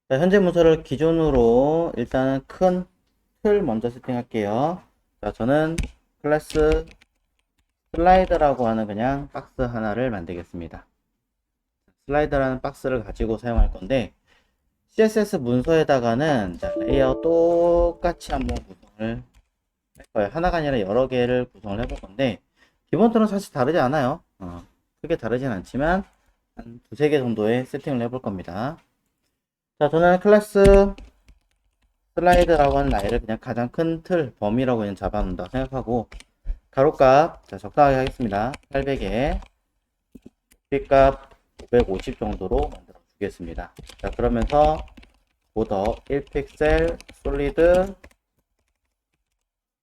자, 현재 문서를 기준으로 일단은 큰 틀 먼저 세팅할게요. 자, 저는 클래스 슬라이드라고 하는 그냥 박스 하나를 만들겠습니다. 슬라이드라는 박스를 가지고 사용할 건데 CSS 문서에다가는 자, 레이아웃 똑같이 한번 구성을 할 거예요. 하나가 아니라 여러 개를 구성을 해볼 건데 기본으로는 사실 다르지 않아요. 크게 다르진 않지만 한 두세 개 정도의 세팅을 해볼 겁니다. 자, 저는 클래스 슬라이드라고 하는 라인을 그냥 가장 큰 틀, 범위라고 그냥 잡아놓는다고 생각하고 가로값 자, 적당하게 하겠습니다. 800에 높이값 550 정도로 만들어 주겠습니다. 자, 그러면서 보더 1픽셀 솔리드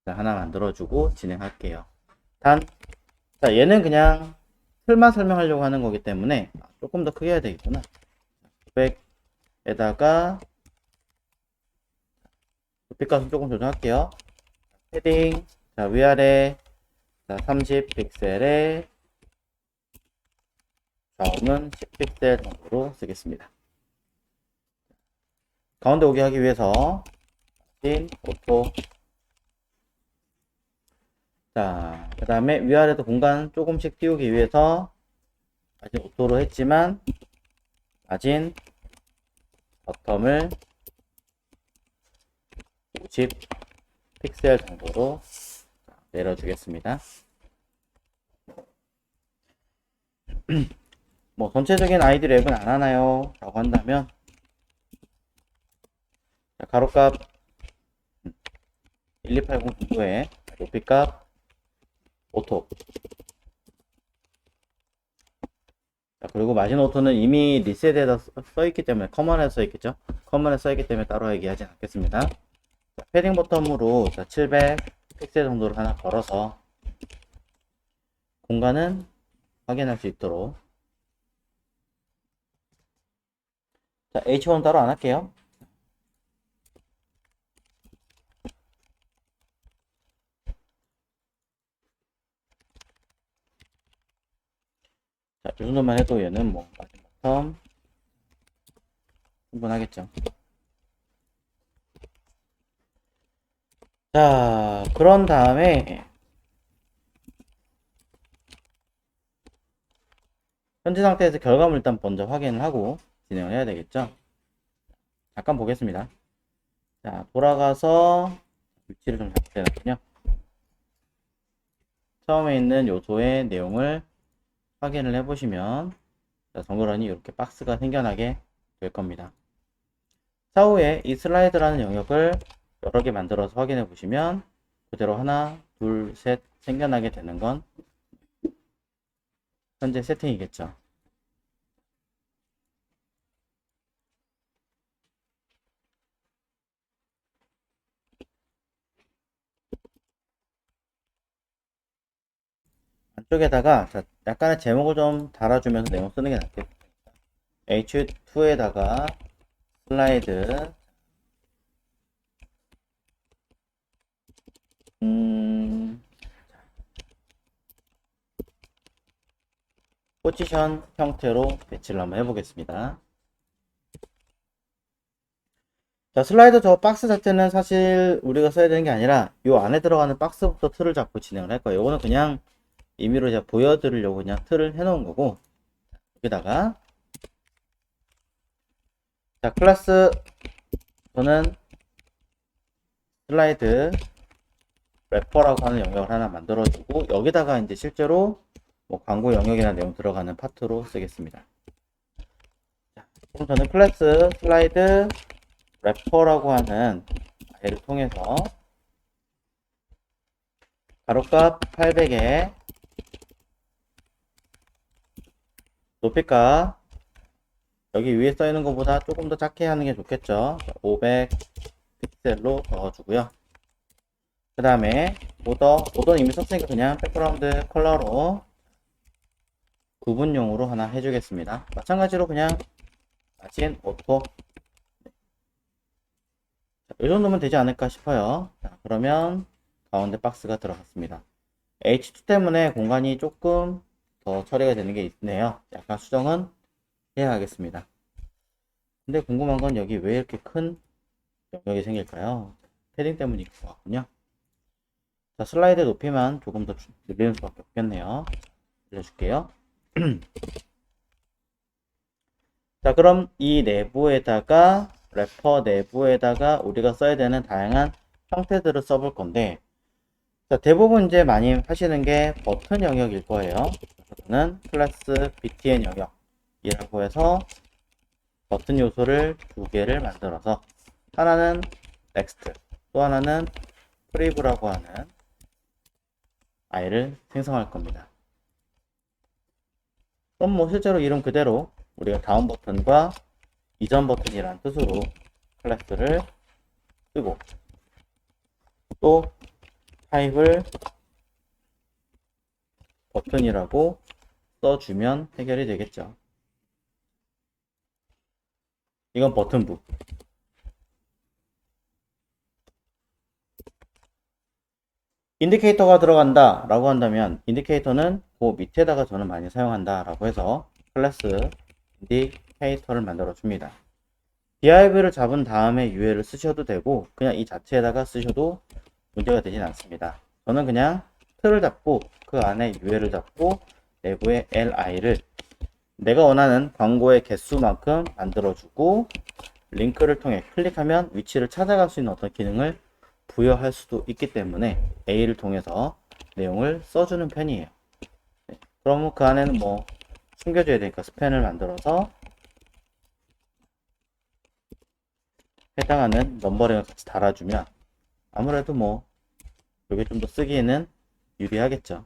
하나 만들어주고 진행할게요. 자, 얘는 그냥 틀만 설명하려고 하는 거기 때문에 조금 더 크게 해야 되겠구나. 900에다가 높이값은 조금 조정할게요. 패딩, 자, 위아래, 자, 30픽셀에 좌우는 10픽셀 정도로 쓰겠습니다. 가운데 오게 하기 위해서 오토, 자, 그 다음에 위아래도 공간 조금씩 띄우기 위해서 아직 오토로 했지만 마진 버텀을 50 픽셀 정도로 내려주겠습니다. 뭐 전체적인 아이디 랩은 안 하나요? 라고 한다면 자, 가로값 1280 정도에 높이값 오토, 자, 그리고 마진 오토는 이미 리셋에다 써있기 때문에 커먼에 써있겠죠. 커먼에 써있기 때문에 따로 얘기하지 않겠습니다. 자, 패딩 버텀으로 700 픽셀 정도를 하나 걸어서 공간은 확인할 수 있도록, 자, H1 따로 안 할게요. 자, 이 정도만 해도 얘는 뭐 마진 버텀 충분하겠죠. 자, 그런 다음에 현재 상태에서 결과물 일단 먼저 확인을 하고 진행을 해야 되겠죠. 잠깐 보겠습니다. 자, 돌아가서 위치를 좀 잡게 되거든요. 처음에 있는 요소의 내용을 확인을 해보시면 자, 덩그러니 이렇게 박스가 생겨나게 될 겁니다. 차후에 이 슬라이드라는 영역을 여러 개 만들어서 확인해 보시면 그대로 하나, 둘, 셋 생겨나게 되는 건 현재 세팅이겠죠. 안쪽에다가 자, 약간의 제목을 좀 달아주면서 내용 쓰는 게 낫겠죠. H2에다가 슬라이드 포지션 형태로 배치를 한번 해보겠습니다. 자, 슬라이드 저 박스 자체는 사실 우리가 써야 되는 게 아니라 이 안에 들어가는 박스부터 틀을 잡고 진행을 할 거예요. 이거는 그냥 임의로 제가 보여드리려고 그냥 틀을 해놓은 거고, 여기다가 자, 클래스 저는 슬라이드 래퍼라고 하는 영역을 하나 만들어주고 여기다가 이제 실제로 뭐 광고 영역이나 내용 들어가는 파트로 쓰겠습니다. 자, 그럼 저는 클래스 슬라이드 래퍼라고 하는 아이를 통해서 가로값 800에 높이값 여기 위에 써 있는 것보다 조금 더 작게 하는 게 좋겠죠. 500 픽셀로 넣어주고요. 그 다음에 보더는 이미 썼으니까 그냥 백그라운드 컬러로 구분용으로 하나 해주겠습니다. 마찬가지로 그냥 마진 오토 이 정도면 되지 않을까 싶어요. 자, 그러면 가운데 박스가 들어갔습니다. H2 때문에 공간이 조금 더 처리가 되는 게 있네요. 약간 수정은 해야 하겠습니다. 근데 궁금한 건 여기 왜 이렇게 큰 영역이 생길까요? 패딩 때문일 것 같군요. 자, 슬라이드 높이만 조금 더 늘리는 수밖에 없겠네요. 알려줄게요. 자, 그럼 이 내부에다가 래퍼 내부에다가 우리가 써야 되는 다양한 형태들을 써볼 건데, 자, 대부분 이제 많이 하시는 게 버튼 영역일 거예요. 저는 클래스 btn 영역이라고 해서 버튼 요소를 두 개를 만들어서 하나는 next, 또 하나는 prev라고 하는 아이를 생성할 겁니다. 그럼 뭐 실제로 이름 그대로 우리가 다음 버튼과 이전 버튼이라는 뜻으로 클래스를 쓰고 또 타입을 버튼이라고 써주면 해결이 되겠죠. 이건 버튼부. 인디케이터가 들어간다 라고 한다면 인디케이터는 그 밑에다가 저는 많이 사용한다 라고 해서 클래스 인디케이터를 만들어 줍니다. div를 잡은 다음에 UL을 쓰셔도 되고 그냥 이 자체에다가 쓰셔도 문제가 되진 않습니다. 저는 그냥 틀을 잡고 그 안에 UL을 잡고 내부에 li를 내가 원하는 광고의 개수만큼 만들어주고 링크를 통해 클릭하면 위치를 찾아갈 수 있는 어떤 기능을 부여할 수도 있기 때문에 A를 통해서 내용을 써주는 편이에요. 네. 그러면 그 안에는 뭐 숨겨줘야 되니까 스팬을 만들어서 해당하는 넘버링을 같이 달아주면 아무래도 뭐 이게 좀 더 쓰기에는 유리하겠죠.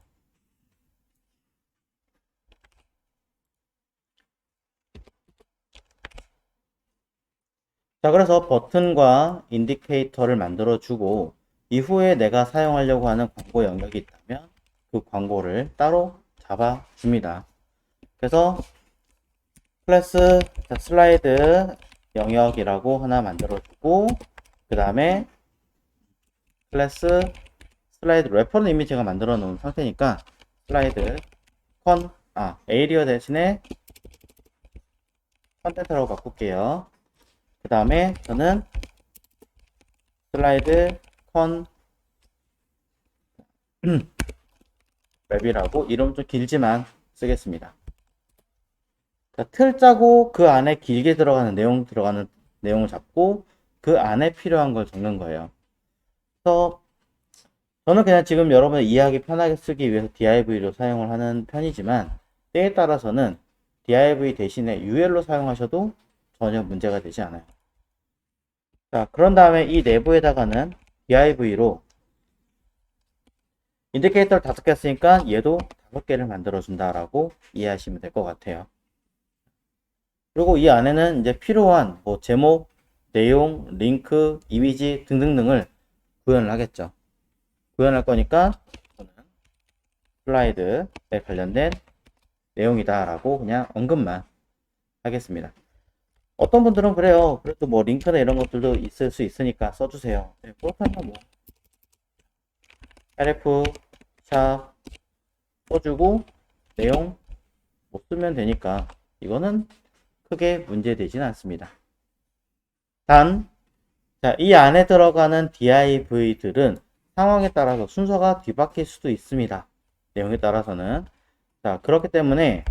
자, 그래서 버튼과 인디케이터를 만들어주고 이후에 내가 사용하려고 하는 광고 영역이 있다면 그 광고를 따로 잡아줍니다. 그래서 클래스 슬라이드 영역이라고 하나 만들어주고 그 다음에 클래스 슬라이드 래퍼는 이미 제가 만들어 놓은 상태니까 슬라이드 에이리어 대신에 컨텐츠라고 바꿀게요. 그 다음에 저는 슬라이드 랩이라고 이름 좀 길지만 쓰겠습니다. 그러니까 틀 짜고 그 안에 길게 들어가는 내용을 잡고 그 안에 필요한 걸 적는 거예요. 그래서 저는 그냥 지금 여러분의 이해하기 편하게 쓰기 위해서 div로 사용을 하는 편이지만 때에 따라서는 div 대신에 ul로 사용하셔도 전혀 문제가 되지 않아요. 자, 그런 다음에 이 내부에다가는 div로 인디케이터를 5개 쓰니까 얘도 5개를 만들어 준다라고 이해하시면 될 것 같아요. 그리고 이 안에는 이제 필요한 뭐 제목, 내용, 링크, 이미지 등등등을 구현을 하겠죠. 구현할 거니까 저는 슬라이드에 관련된 내용이다 라고 그냥 언급만 하겠습니다. 어떤 분들은 그래요. 그래도 뭐 링크나 이런 것들도 있을 수 있으니까 써주세요. 네, 그렇다면 뭐 href 샵 써주고 내용 못 쓰면 되니까 이거는 크게 문제되지는 않습니다. 단, 자, 이 안에 들어가는 div들은 상황에 따라서 순서가 뒤바뀔 수도 있습니다. 내용에 따라서는. 자, 그렇기 때문에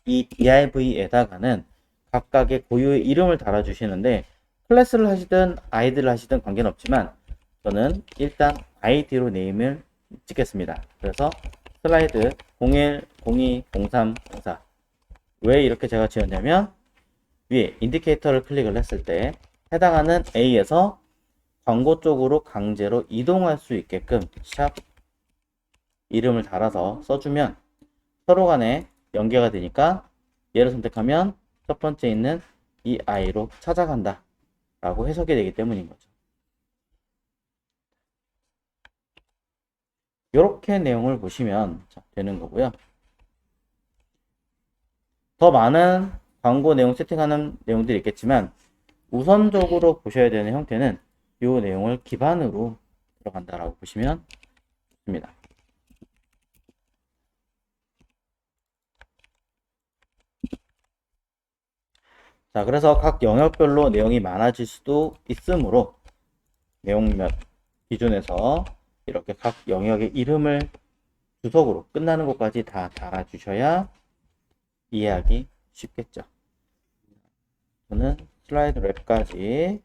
이 div에다가는 각각의 고유의 이름을 달아주시는데 클래스를 하시든 아이디를 하시든 관계는 없지만 저는 일단 아이디로 네임을 찍겠습니다. 그래서 슬라이드 01, 02, 03, 04 왜 이렇게 제가 지었냐면 위에 인디케이터를 클릭을 했을 때 해당하는 A에서 광고 쪽으로 강제로 이동할 수 있게끔 샵 이름을 달아서 써주면 서로 간에 연계가 되니까 얘를 선택하면 첫 번째 있는 이 I로 찾아간다 라고 해석이 되기 때문인 거죠. 이렇게 내용을 보시면 되는 거고요. 더 많은 광고 내용 세팅하는 내용들이 있겠지만 우선적으로 보셔야 되는 형태는 이 내용을 기반으로 들어간다라고 보시면 됩니다. 자, 그래서 각 영역별로 내용이 많아질 수도 있으므로 내용몇 기준에서 이렇게 각 영역의 이름을 주석으로 끝나는 것까지 다 달아주셔야 이해하기 쉽겠죠. 저는 슬라이드 랩까지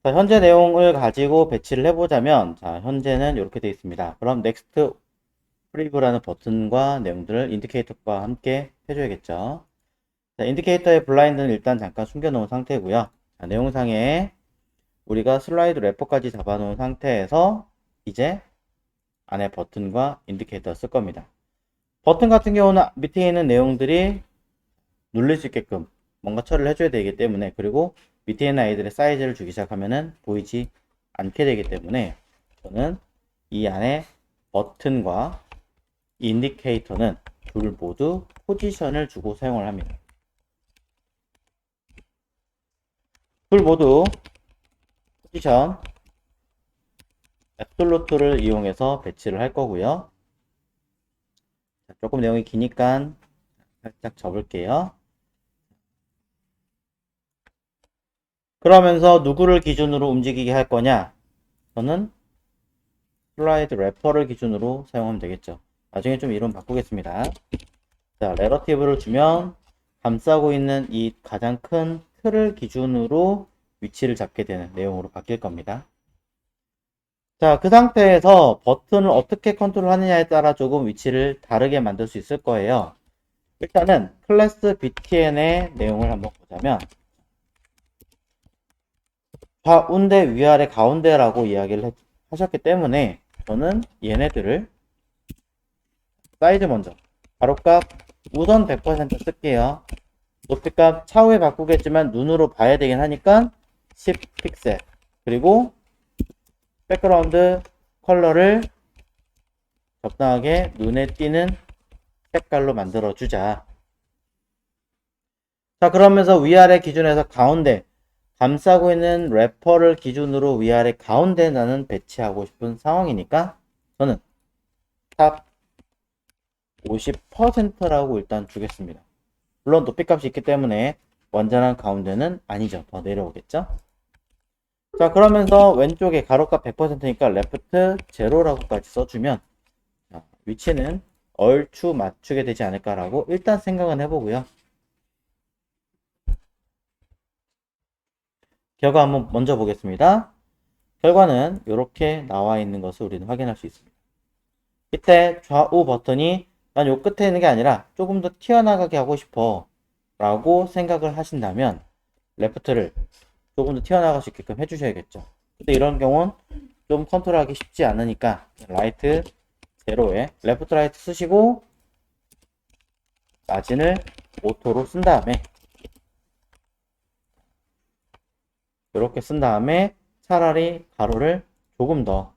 자, 현재 내용을 가지고 배치를 해보자면, 자, 현재는 이렇게 되어 있습니다. 그럼 Next 프리뷰라는 버튼과 내용들을 인디케이터과 함께 해줘야겠죠. 자, 인디케이터의 블라인드는 일단 잠깐 숨겨놓은 상태고요. 자, 내용상에 우리가 슬라이드 래퍼까지 잡아놓은 상태에서 이제 안에 버튼과 인디케이터를 쓸 겁니다. 버튼 같은 경우는 밑에 있는 내용들이 눌릴 수 있게끔 뭔가 처리를 해줘야 되기 때문에, 그리고 밑에 있는 아이들의 사이즈를 주기 시작하면은 보이지 않게 되기 때문에 저는 이 안에 버튼과 인디케이터는 둘 모두 포지션을 주고 사용을 합니다. 둘 모두 포지션 앱솔루트를 이용해서 배치를 할 거고요. 조금 내용이 기니까 살짝 접을게요. 그러면서 누구를 기준으로 움직이게 할 거냐? 저는 슬라이드 래퍼를 기준으로 사용하면 되겠죠. 나중에 좀 이름 바꾸겠습니다. 자, 레러티브를 주면 감싸고 있는 이 가장 큰 틀을 기준으로 위치를 잡게 되는 내용으로 바뀔 겁니다. 자, 그 상태에서 버튼을 어떻게 컨트롤하느냐에 따라 조금 위치를 다르게 만들 수 있을 거예요. 일단은 클래스 btn의 내용을 한번 보자면, 좌우인데 위아래 가운데라고 이야기를 하셨기 때문에 저는 얘네들을 사이즈 먼저 가로값 우선 100% 쓸게요. 높이값 차후에 바꾸겠지만 눈으로 봐야 되긴 하니까 10픽셀, 그리고 백그라운드 컬러를 적당하게 눈에 띄는 색깔로 만들어 주자. 자, 그러면서 위아래 기준에서 가운데 감싸고 있는 래퍼를 기준으로 위아래 가운데 나는 배치하고 싶은 상황이니까 저는 탑 50%라고 일단 주겠습니다. 물론 높이값이 있기 때문에 완전한 가운데는 아니죠. 더 내려오겠죠. 자, 그러면서 왼쪽에 가로값 100%니까 레프트 제로라고까지 써주면 위치는 얼추 맞추게 되지 않을까라고 일단 생각은 해보고요. 결과 한번 먼저 보겠습니다. 결과는 이렇게 나와 있는 것을 우리는 확인할 수 있습니다. 이때 좌우 버튼이 난 요 끝에 있는 게 아니라 조금 더 튀어나가게 하고 싶어 라고 생각을 하신다면 레프트를 조금 더 튀어나갈 수 있게끔 해주셔야겠죠. 근데 이런 경우는 좀 컨트롤하기 쉽지 않으니까 라이트 제로에 레프트 라이트 쓰시고 마진을 오토로 쓴 다음에 이렇게 쓴 다음에 차라리 가로를 조금 더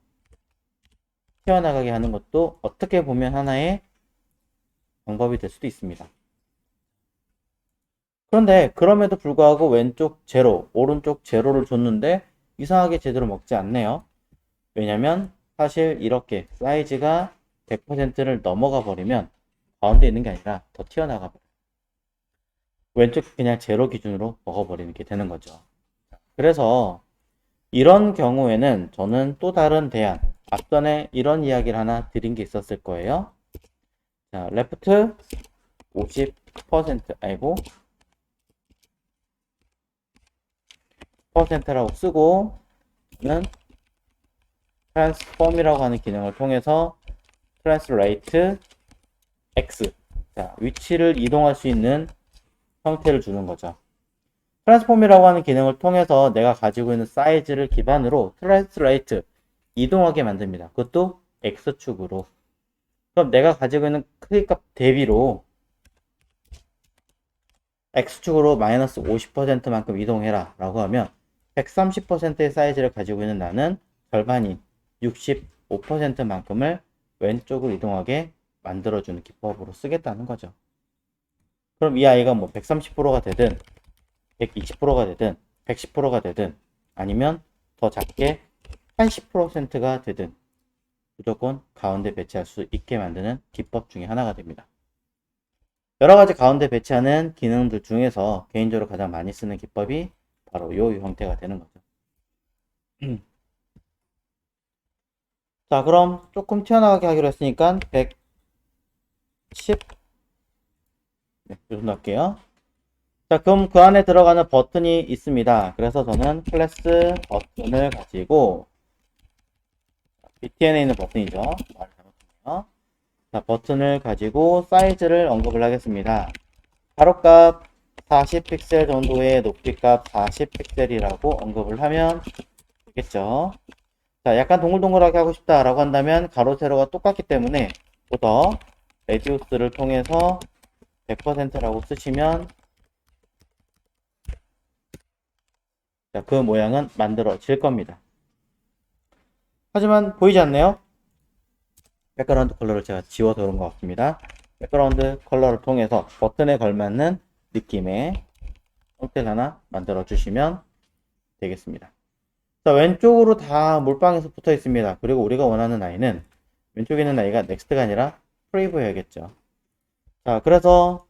튀어나가게 하는 것도 어떻게 보면 하나의 방법이 될 수도 있습니다. 그런데 그럼에도 불구하고 왼쪽 제로, 오른쪽 제로를 줬는데 이상하게 제대로 먹지 않네요. 왜냐면 사실 이렇게 사이즈가 100%를 넘어가 버리면 가운데 있는 게 아니라 더 튀어나가 버려요. 왼쪽 그냥 제로 기준으로 먹어버리는 게 되는 거죠. 그래서 이런 경우에는 저는 또 다른 대안, 앞전에 이런 이야기를 하나 드린 게 있었을 거예요. 자, 레프트 50% 아이고 퍼센트라고 쓰고 저는 트랜스폼이라고 하는 기능을 통해서 트랜스레이트 X, 자, 위치를 이동할 수 있는 형태를 주는 거죠. 트랜스폼이라고 하는 기능을 통해서 내가 가지고 있는 사이즈를 기반으로 트랜스레이트 이동하게 만듭니다. 그것도 X축으로. 그럼 내가 가지고 있는 크기값 대비로 X축으로 마이너스 50%만큼 이동해라 라고 하면 130%의 사이즈를 가지고 있는 나는 절반인 65%만큼을 왼쪽으로 이동하게 만들어주는 기법으로 쓰겠다는 거죠. 그럼 이 아이가 뭐 130%가 되든 120%가 되든 110%가 되든 아니면 더 작게 80%가 되든 무조건 가운데 배치할 수 있게 만드는 기법 중에 하나가 됩니다. 여러 가지 가운데 배치하는 기능들 중에서 개인적으로 가장 많이 쓰는 기법이 바로 이 형태가 되는 거죠. 자, 그럼 조금 튀어나가게 하기로 했으니까 110, 네, 이 정도 할게요. 자, 그럼 그 안에 들어가는 버튼이 있습니다. 그래서 저는 클래스 버튼을 가지고 btn에 있는 버튼이죠. 말 잘못했네요. 자, 버튼을 가지고 사이즈를 언급을 하겠습니다. 가로값 40픽셀 정도의 높이값 40픽셀이라고 언급을 하면 되겠죠. 자, 약간 동글동글하게 하고 싶다라고 한다면 가로 세로가 똑같기 때문에 보더 레디우스를 통해서 100%라고 쓰시면 자, 그 모양은 만들어질 겁니다. 하지만 보이지 않네요? 백그라운드 컬러를 제가 지워서 그런 것 같습니다. 백그라운드 컬러를 통해서 버튼에 걸맞는 느낌의 형태를 하나 만들어 주시면 되겠습니다. 자, 왼쪽으로 다 몰빵해서 붙어 있습니다. 그리고 우리가 원하는 아이는 왼쪽에 있는 아이가 넥스트가 아니라 프리브여야겠죠. 자, 그래서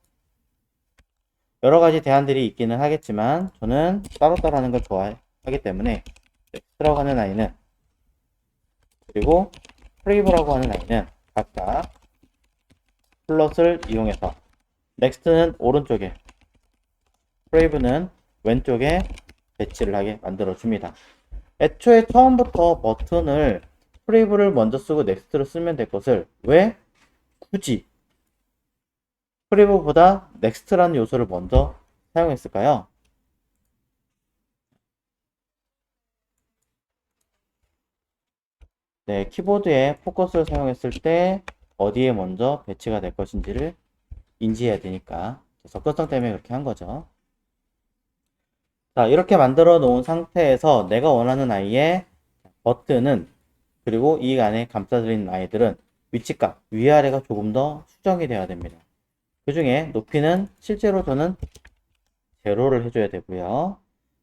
여러 가지 대안들이 있기는 하겠지만 저는 따로따로 하는 걸 좋아하기 때문에 넥스트라고 하는 아이는 그리고 프리브라고 하는 아이는 각각 플롯을 이용해서 넥스트는 오른쪽에 프리브는 왼쪽에 배치를 하게 만들어 줍니다. 애초에 처음부터 버튼을 프리브를 먼저 쓰고 넥스트를 쓰면 될 것을 왜 굳이 프리브보다 넥스트라는 요소를 먼저 사용했을까요? 네, 키보드에 포커스를 사용했을 때 어디에 먼저 배치가 될 것인지를 인지해야 되니까 접근성 때문에 그렇게 한 거죠. 자, 이렇게 만들어 놓은 상태에서 내가 원하는 아이의 버튼은 그리고 이 안에 감싸져 아이들은 위치값 위아래가 조금 더 수정이 되어야 됩니다. 그 중에 높이는 실제로 저는 제로를 해줘야 되고요.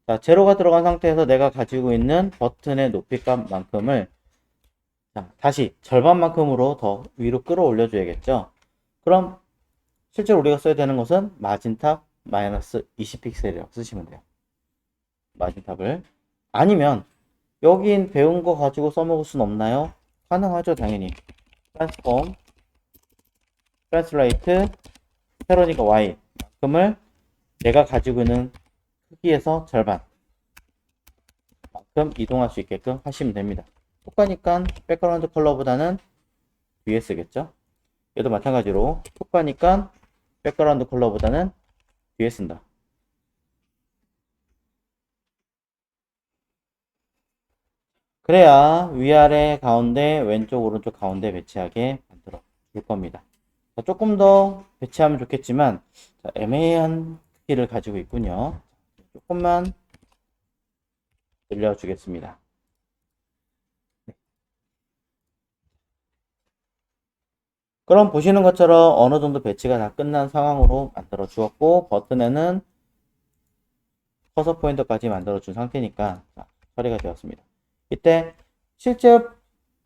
자, 제로가 들어간 상태에서 내가 가지고 있는 버튼의 높이값만큼을 다시 절반만큼으로 더 위로 끌어올려 줘야겠죠. 그럼 실제로 우리가 써야 되는 것은 마진탑 마이너스 20픽셀이라고 쓰시면 돼요. 마진탑을. 아니면 여긴 배운 거 가지고 써먹을 순 없나요? 가능하죠, 당연히. 트랜스폼, 트랜스레이트, 세로니까 y 만큼을 내가 가지고 있는 크기에서 절반만큼 이동할 수 있게끔 하시면 됩니다. 효과니까 백그라운드 컬러보다는 위에 쓰겠죠. 얘도 마찬가지로 효과니까 백그라운드 컬러보다는 뒤에 쓴다. 그래야 위아래 가운데 왼쪽 오른쪽 가운데 배치하게 만들어 줄 겁니다. 자, 조금 더 배치하면 좋겠지만 자, 애매한 크기를 가지고 있군요. 조금만 늘려주겠습니다. 네. 그럼 보시는 것처럼 어느 정도 배치가 다 끝난 상황으로 만들어 주었고 버튼에는 커서 포인터까지 만들어 준 상태니까 자, 처리가 되었습니다. 이때 실제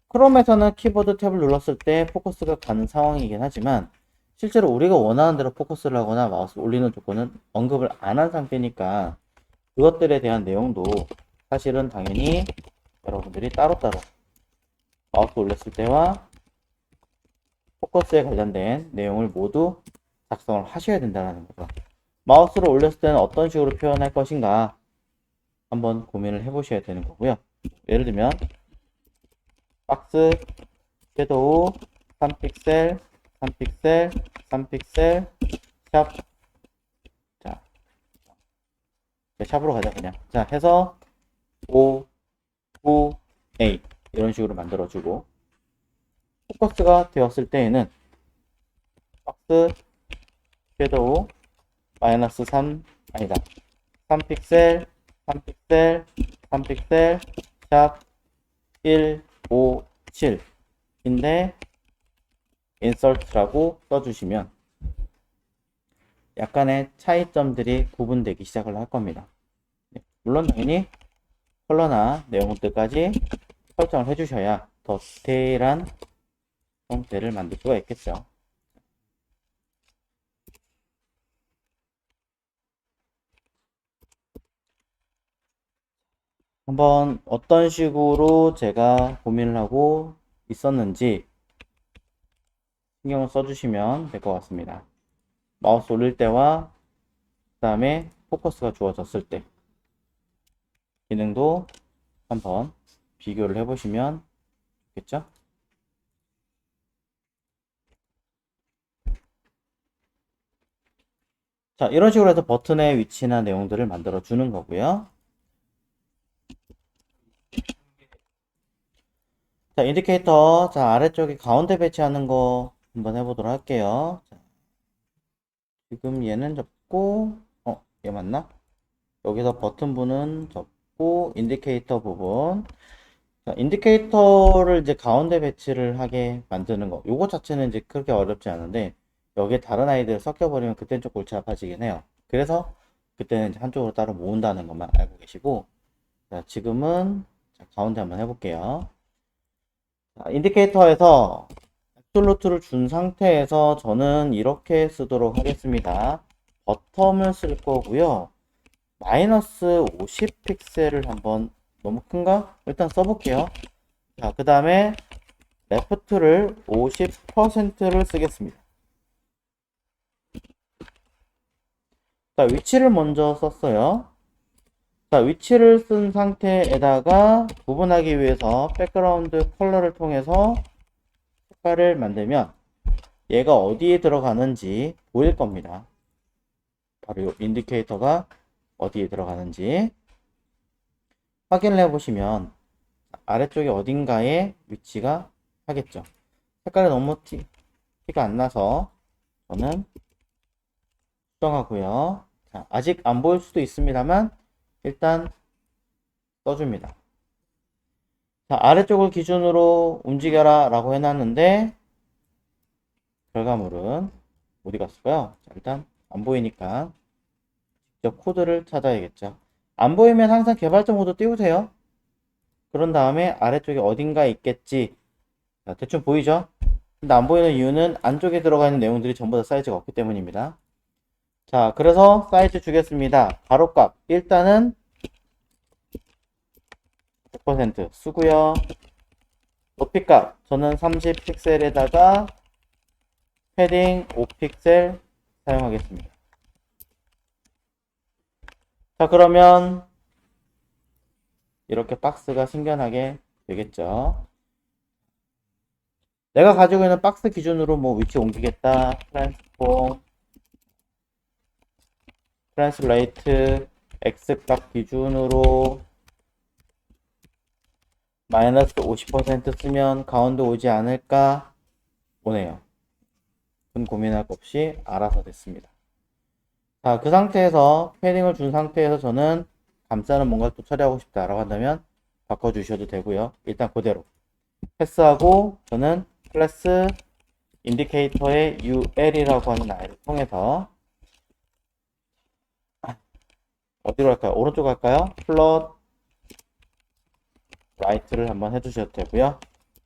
크롬에서는 키보드 탭을 눌렀을 때 포커스가 가는 상황이긴 하지만 실제로 우리가 원하는 대로 포커스를 하거나 마우스 올리는 조건은 언급을 안 한 상태니까 그것들에 대한 내용도 사실은 당연히 여러분들이 따로따로 마우스 올렸을 때와 포커스에 관련된 내용을 모두 작성을 하셔야 된다는 거죠. 마우스를 올렸을 때는 어떤 식으로 표현할 것인가 한번 고민을 해보셔야 되는 거고요. 예를 들면 박스 섀도우 3픽셀 3픽셀 3픽셀 샵 자, 샵으로 가자 그냥 자 해서 5 9 8 이런 식으로 만들어 주고 포커스가 되었을 때에는 박스 섀도우 마이너스 3 아니다 3픽셀 3픽셀 3픽셀 샵 1 5 7인데 insert라고 써주시면 약간의 차이점들이 구분되기 시작을 할 겁니다. 물론 당연히 컬러나 내용들까지 설정을 해주셔야 더 디테일한 형태를 만들 수가 있겠죠. 한번 어떤 식으로 제가 고민을 하고 있었는지 신경을 써주시면 될 것 같습니다. 마우스 올릴 때와 그 다음에 포커스가 주어졌을 때 기능도 한번 비교를 해보시면 좋겠죠? 자, 이런 식으로 해서 버튼의 위치나 내용들을 만들어 주는 거고요. 자, 인디케이터, 자, 아래쪽에 가운데 배치하는 거 한번 해보도록 할게요. 자, 지금 얘는 접고, 얘 맞나? 여기서 버튼 부분 접고, 인디케이터 부분. 자, 인디케이터를 이제 가운데 배치를 하게 만드는 거. 요거 자체는 이제 그렇게 어렵지 않은데, 여기에 다른 아이들 섞여버리면 그때는 좀 골치 아파지긴 해요. 그래서 그때는 이제 한쪽으로 따로 모은다는 것만 알고 계시고, 자, 지금은 자, 가운데 한번 해볼게요. 자, 인디케이터에서 애플루트를 준 상태에서 저는 이렇게 쓰도록 하겠습니다. 버텀을 쓸 거고요. 마이너스 50 픽셀을 한번, 너무 큰가? 일단 써볼게요. 자, 그 다음에 레프트를 50%를 쓰겠습니다. 자, 위치를 먼저 썼어요. 자, 위치를 쓴 상태에다가 구분하기 위해서 백그라운드 컬러를 통해서 색깔을 만들면 얘가 어디에 들어가는지 보일 겁니다. 바로 이 인디케이터가 어디에 들어가는지 확인을 해보시면 아래쪽에 어딘가에 위치가 하겠죠. 색깔이 너무 티가 안 나서 저는 수정하고요. 자, 아직 안 보일 수도 있습니다만 일단 써줍니다. 자, 아래쪽을 기준으로 움직여라 라고 해놨는데 결과물은 어디 갔을까요? 자, 일단 안 보이니까 직접 코드를 찾아야겠죠. 안 보이면 항상 개발자 모드 띄우세요. 그런 다음에 아래쪽에 어딘가에 있겠지. 자, 대충 보이죠? 근데 안 보이는 이유는 안쪽에 들어가 있는 내용들이 전부 다 사이즈가 없기 때문입니다. 자, 그래서 사이즈 주겠습니다. 가로값 일단은 100% 쓰고요. 높이값 저는 30픽셀에다가 패딩 5픽셀 사용하겠습니다. 자, 그러면 이렇게 박스가 생겨나게 되겠죠. 내가 가지고 있는 박스 기준으로 뭐 위치 옮기겠다. 트랜스레이트 X값 기준으로 마이너스 50% 쓰면 가운데 오지 않을까 오네요. 큰 고민할 것 없이 알아서 됐습니다. 자, 그 상태에서 패딩을 준 상태에서 저는 감싸는 뭔가를 또 처리하고 싶다라고 한다면 바꿔주셔도 되고요. 일단 그대로 패스하고 저는 클래스 인디케이터의 UL이라고 하는 아이를 통해서 어디로 할까요? 오른쪽 할까요? 플롯 라이트를 한번 해주셔도 되고요.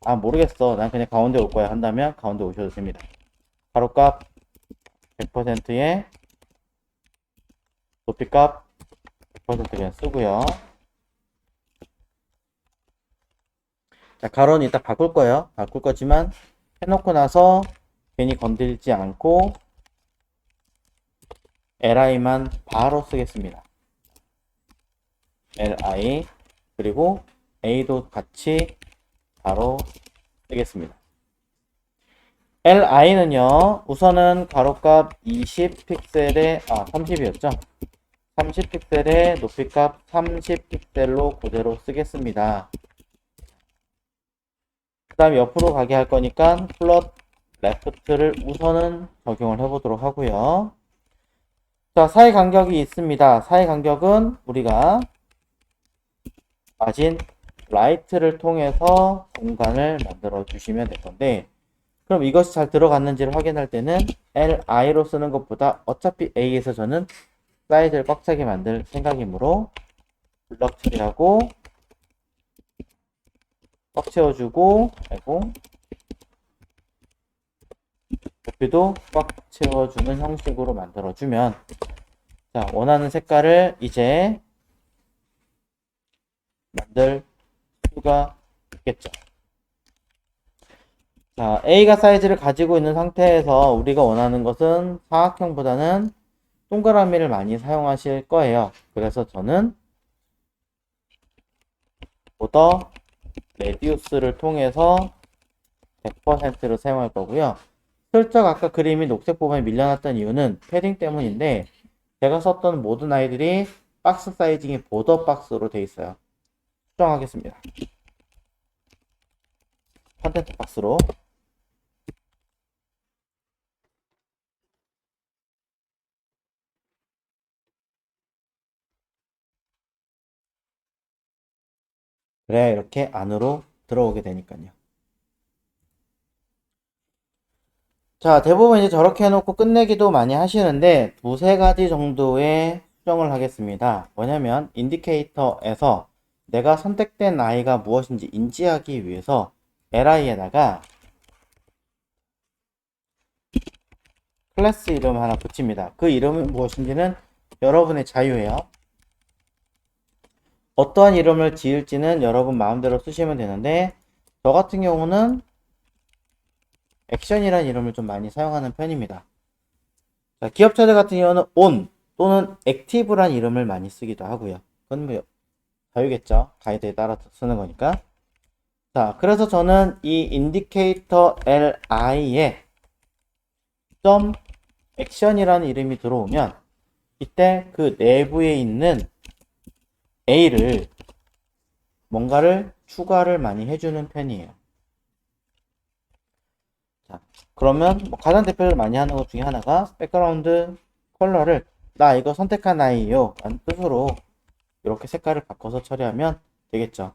아, 모르겠어. 난 그냥 가운데 올 거야 한다면 가운데 오셔도 됩니다. 가로값 100%에 높이값 100% 그냥 쓰고요. 자, 가로는 이따 바꿀 거예요. 바꿀 거지만 해놓고 나서 괜히 건들지 않고 li만 바로 쓰겠습니다. li 그리고 a도 같이 바로 쓰겠습니다. li는요 우선은 가로값 20픽셀에 30이었죠. 30픽셀에 높이값 30픽셀로 그대로 쓰겠습니다. 그 다음 옆으로 가게 할 거니까 플롯 레프트를 우선은 적용을 해보도록 하고요. 자, 사이 간격이 있습니다. 사이 간격은 우리가 마진 라이트를 통해서 공간을 만들어 주시면 될 건데, 그럼 이것이 잘 들어갔는지를 확인할 때는 li로 쓰는 것보다 어차피 a에서 저는 사이즈를 꽉 차게 만들 생각이므로 블럭 처리하고 꽉 채워주고, 아이고, 높이도 꽉 채워주는 형식으로 만들어주면, 자, 원하는 색깔을 이제 만들 수가 있겠죠. 자, A가 사이즈를 가지고 있는 상태에서 우리가 원하는 것은 사각형보다는 동그라미를 많이 사용하실 거예요. 그래서 저는 보더 레디우스를 통해서 100%를 사용할 거고요. 슬쩍 아까 그림이 녹색 부분에 밀려났던 이유는 패딩 때문인데 제가 썼던 모든 아이들이 박스 사이징이 보더 박스로 되어 있어요. 수정하겠습니다. 컨텐트 박스로. 그래야 이렇게 안으로 들어오게 되니까요. 자, 대부분 이제 저렇게 해놓고 끝내기도 많이 하시는데 두세 가지 정도의 수정을 하겠습니다. 뭐냐면 인디케이터에서 내가 선택된 아이가 무엇인지 인지하기 위해서 li에다가 클래스 이름 하나 붙입니다. 그 이름은 무엇인지는 여러분의 자유예요. 어떠한 이름을 지을지는 여러분 마음대로 쓰시면 되는데 저 같은 경우는 액션이라는 이름을 좀 많이 사용하는 편입니다. 자, 기업체들 같은 경우는 on 또는 active란 이름을 많이 쓰기도 하고요. 그건 뭐 자유겠죠. 가이드에 따라서 쓰는 거니까. 자, 그래서 저는 이 인디케이터 li에 점 액션이라는 이름이 들어오면 이때 그 내부에 있는 a를 뭔가를 추가를 많이 해주는 편이에요. 자, 그러면 뭐 가장 대표적으로 많이 하는 것 중에 하나가 백그라운드 컬러를 나 이거 선택한 아이요 라는 뜻으로 이렇게 색깔을 바꿔서 처리하면 되겠죠.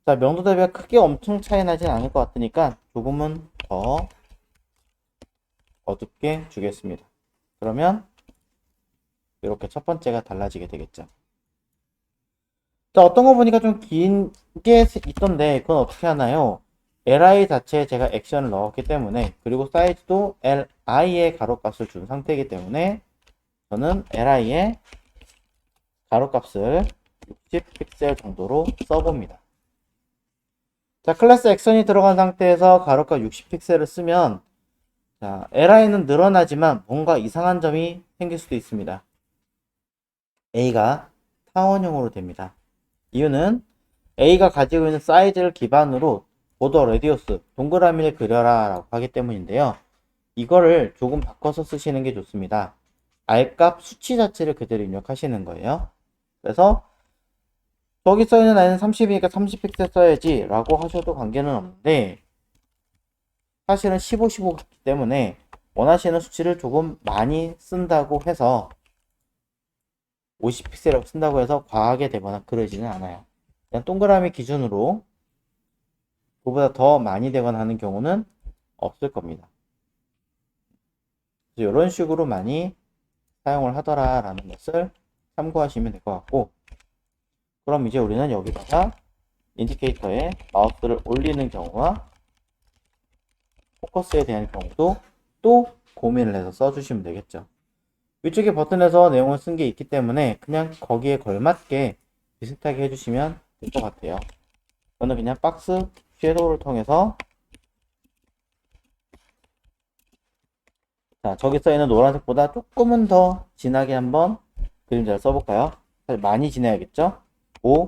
자, 명도 대비가 크게 엄청 차이 나진 않을 것 같으니까 조금은 더 어둡게 주겠습니다. 그러면 이렇게 첫 번째가 달라지게 되겠죠. 자, 어떤 거 보니까 좀 긴 게 있던데 그건 어떻게 하나요? li 자체에 제가 액션을 넣었기 때문에 그리고 사이즈도 li의 가로값을 준 상태이기 때문에 저는 li의 가로값을 60픽셀 정도로 써봅니다. 자, 클래스 액션이 들어간 상태에서 가로값 60픽셀을 쓰면 자, li는 늘어나지만 뭔가 이상한 점이 생길 수도 있습니다. a가 타원형으로 됩니다. 이유는 A가 가지고 있는 사이즈를 기반으로 보더 레디우스, 동그라미를 그려라 라고 하기 때문인데요. 이거를 조금 바꿔서 쓰시는 게 좋습니다. R값 수치 자체를 그대로 입력하시는 거예요. 그래서 저기 써있는 I는 30이니까 30픽셀 써야지 라고 하셔도 관계는 없는데 사실은 15, 15기 때문에 원하시는 수치를 조금 많이 쓴다고 해서 50픽셀이라고 쓴다고 해서 과하게 되거나 그러지는 않아요. 그냥 동그라미 기준으로 그보다 더 많이 되거나 하는 경우는 없을 겁니다. 그래서 이런 식으로 많이 사용을 하더라라는 것을 참고하시면 될 것 같고 그럼 이제 우리는 여기다가 인디케이터에 마우스를 올리는 경우와 포커스에 대한 경우도 또 고민을 해서 써주시면 되겠죠. 위쪽에 버튼에서 내용을 쓴 게 있기 때문에 그냥 거기에 걸맞게 비슷하게 해주시면 될 것 같아요. 저는 그냥 박스 섀도우를 통해서 자, 저기 써있는 노란색보다 조금은 더 진하게 한번 그림자를 써볼까요? 사실 많이 진해야겠죠? 5,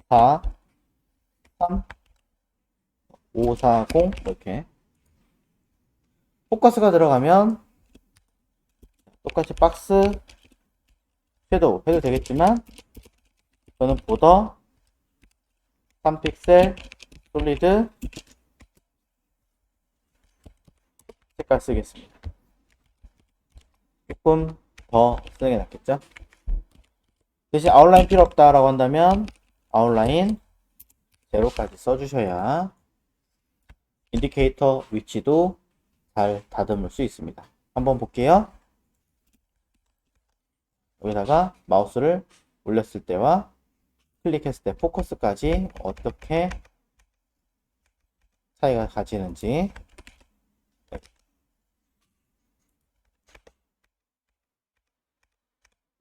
4, 3, 5, 4, 0 이렇게 포커스가 들어가면 똑같이 박스 섀도우 해도 되겠지만 저는 보더 3픽셀 솔리드 색깔 쓰겠습니다. 조금 더 쓰는 게 낫겠죠? 대신 아웃라인 필요 없다라고 한다면 아웃라인 제로까지 써주셔야 인디케이터 위치도 잘 다듬을 수 있습니다. 한번 볼게요. 여기다가 마우스를 올렸을 때와 클릭했을 때 포커스까지 어떻게 차이가 가지는지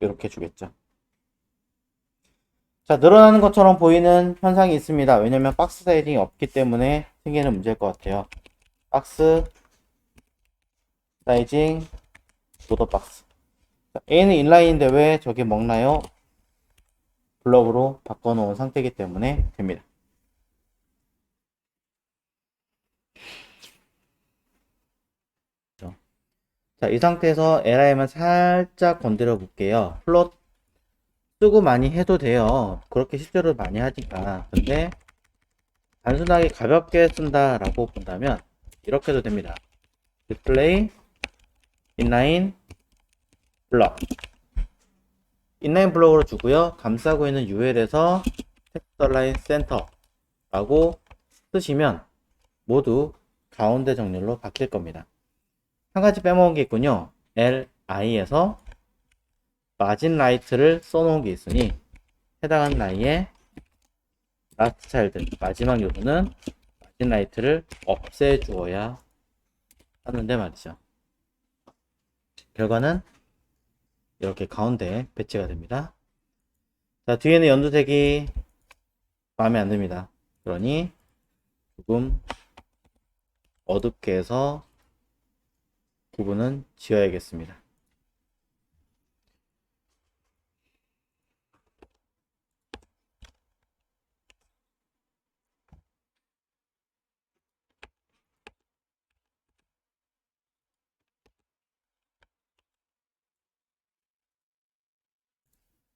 이렇게 주겠죠. 자, 늘어나는 것처럼 보이는 현상이 있습니다. 왜냐면 박스 사이징이 없기 때문에 생기는 문제일 것 같아요. 박스 사이징 도더 박스. 자, A는 인라인인데 왜 저게 먹나요? 블럭으로 바꿔놓은 상태이기 때문에 됩니다. 자, 이 상태에서 LI만 살짝 건드려 볼게요. 플롯 쓰고 많이 해도 돼요. 그렇게 실제로 많이 하니까. 근데 단순하게 가볍게 쓴다라고 본다면 이렇게 해도 됩니다. 디스플레이 인라인 블럭, 인라인 블럭으로 주고요. 감싸고 있는 UL에서 텍스트 라인 센터라고 쓰시면 모두 가운데 정렬로 바뀔 겁니다. 한 가지 빼먹은 게 있군요. LI에서 마진 라이트를 써놓은 게 있으니 해당하는 라인에 라스트 차일드 마지막 요소는 마진 라이트를 없애주어야 하는데 말이죠. 결과는 이렇게 가운데에 배치가 됩니다. 자, 뒤에는 연두색이 마음에 안 듭니다. 그러니 조금 어둡게 해서 부분은 지어야겠습니다.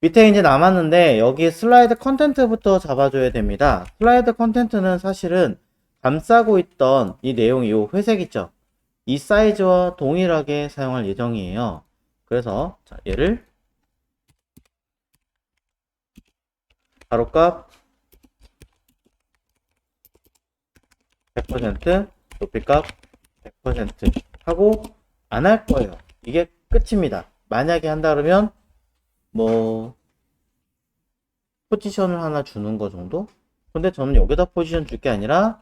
밑에 이제 남았는데 여기 슬라이드 컨텐트부터 잡아줘야 됩니다. 슬라이드 컨텐트는 사실은 감싸고 있던 이 내용이 요 회색 있죠? 이 사이즈와 동일하게 사용할 예정이에요. 그래서 자, 얘를 가로값 100%, 높이값 100% 하고 안 할 거예요. 이게 끝입니다. 만약에 한다 그러면 뭐 포지션을 하나 주는 거 정도? 근데 저는 여기다 포지션 줄 게 아니라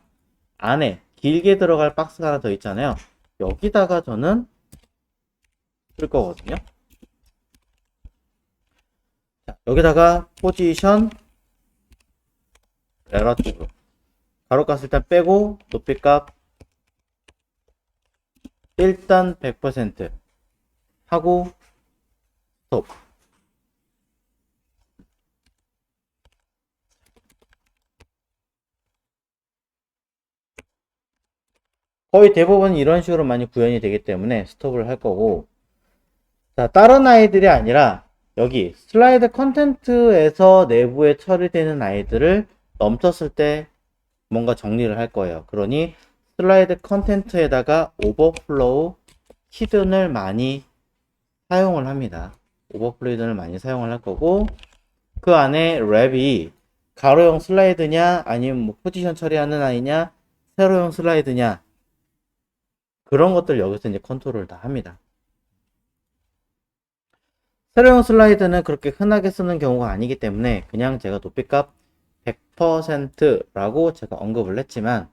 안에 길게 들어갈 박스가 하나 더 있잖아요. 여기다가 저는 쓸 거거든요. 자, 여기다가 포지션 레러티브 가로값 일단 빼고 높이값 일단 100% 하고 스톱. 거의 대부분 이런 식으로 많이 구현이 되기 때문에 스톱을 할 거고, 자, 다른 아이들이 아니라 여기 슬라이드 컨텐트에서 내부에 처리되는 아이들을 넘쳤을 때 뭔가 정리를 할 거예요. 그러니 슬라이드 컨텐트에다가 오버플로우 히든을 많이 사용을 합니다. 오버플로우 히든을 많이 사용을 할 거고, 그 안에 랩이 가로형 슬라이드냐 아니면 뭐 포지션 처리하는 아이냐 세로형 슬라이드냐 그런 것들 여기서 이제 컨트롤을 다 합니다. 세로형 슬라이드는 그렇게 흔하게 쓰는 경우가 아니기 때문에 그냥 제가 높이값 100%라고 제가 언급을 했지만